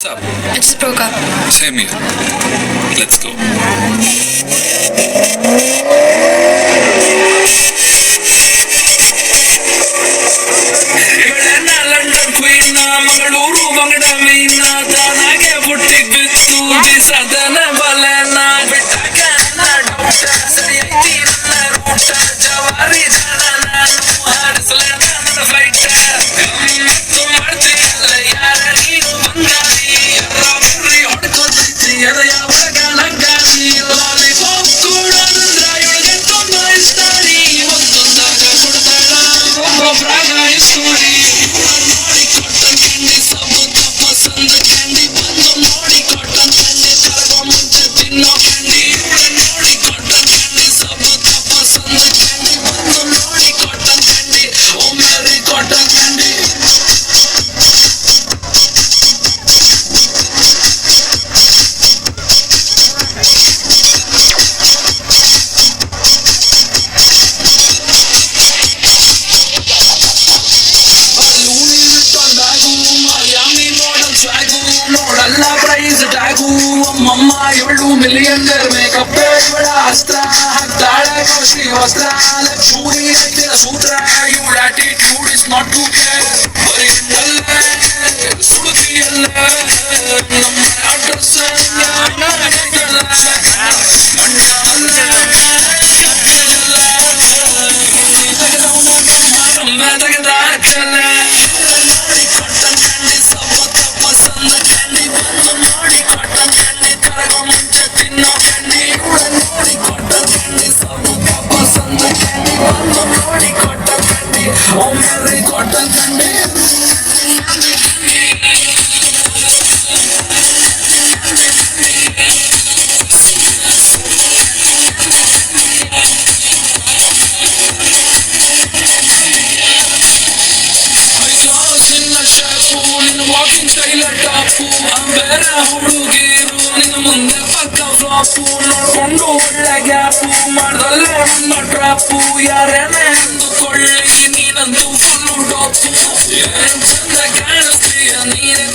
up? I just broke up. Same here. Let's go. ಇವಳೆನ್ನ London queen Mangaluru ಬಂಗಡ ಮೀನ ತಾನಾಗೆ ಹುಟ್ಟಿ ಬಿತ್ತು ಬಿಸದನ ಬಲನ ಬಿಟ್ಟಾಗ ಡೌಟ ಸರಿ ಐತಿ ನನ್ನ ರೂಟ ಜವಾರಿ ಜನ ನಾನು ಹಾರಿಸಲ ನನ್ನ ಫ್ಲೈಟ್ ಮಾಡ್ತೀಯಲ್ಲ ಯಾರ ನೀನು ಬಂಗಾರಿ ಬರ್ರಿ ಹೊಡ್ಕೊತೈತಿ ಅದ ಯಾವಾಗ ನಗ್ಗಾರಿ ಲಾಲಿಪಾಪ್ ಕೊಡೋದಂದ್ರ ಇವಳಿಗೆಂತೊಂದು ಇಸ್ತಾರಿ ಒಂದೊಂದಾಗ ಕೊಡ್ತಾಳ ಒಬ್ಬೊಬ್ರಾಗ ಇಸ್ಕೋರಿ ನೋಡಿ ಕಾಟನ್ ಕ್ಯಾಂಡಿ ಸಬೂತ ಪಸಂದ ಕ್ಯಾಂಡಿ ಬಂದು ನೋಡಿ ಕಾಟನ್ ಕ್ಯಾಂಡಿ ಕರಗೋ ಮುಂಚೆ ತಿನ್ನೋ ಕ್ಯಾಂಡಿ ನೋಡಿ ಕಾಟನ್ ಕ್ಯಾಂಡಿ ಸಬೂತ ಪಸಂದ ಕ್ಯಾಂಡಿ ಬಂದು ನೋಡಿ ಕಾಟನ್ ಕ್ಯಾಂಡಿ ಓ ಮೇರಿ ಕಾಟನ್ ಕ್ಯಾಂಡಿ ನೋಡಲ್ಲ ಪ್ರೈಸ್ ಟ್ಯಾಗು ಅಮ್ಮಮ್ಮ ಇವಳು ಮಿಲಿಯನ್ಡರ್ ಮೇಕಪ್ ಇವಳ ಅಸ್ತ್ರ ಹಾಕ್ತಾಳೆ ಕೃಷಿ ವಸ್ತ್ರ ಲಕ್ಷ್ಮಿ ಐತಿನ ಸೂತ್ರ ಇವಳ attitude is not to care ಬರೀ ಸುಡುತ್ತಿಯಲ್ಲ ನಮ್ಮ ಅಡ್ರೆಸ್ ವಾಕಿಂಗ್ ಸ್ಟೈಲ್ ಟಾಪು ಬೇರೆ ಹುಡುಗಿರು ನಿನ್ನ ಮುಂದೆ ಪಕ್ಕ ಫ್ಲಾಪು ನೋಡ್ಕೊಂಡು ಒಳ್ಳೆ ಗ್ಯಾಪು ಮಾಡ್ದಲ್ಲೇ ನನ್ನ ಟ್ರಾಪು ಯಾರೇನೇ ಅಂದುಕೊಳ್ಳಿ ನೀನಂತೂ ಫುಲ್ಲು ಟಾಪು ಏನ್ ಚಂದ ಕಾಣಿಸ್ತೀಯ ನೀನೆ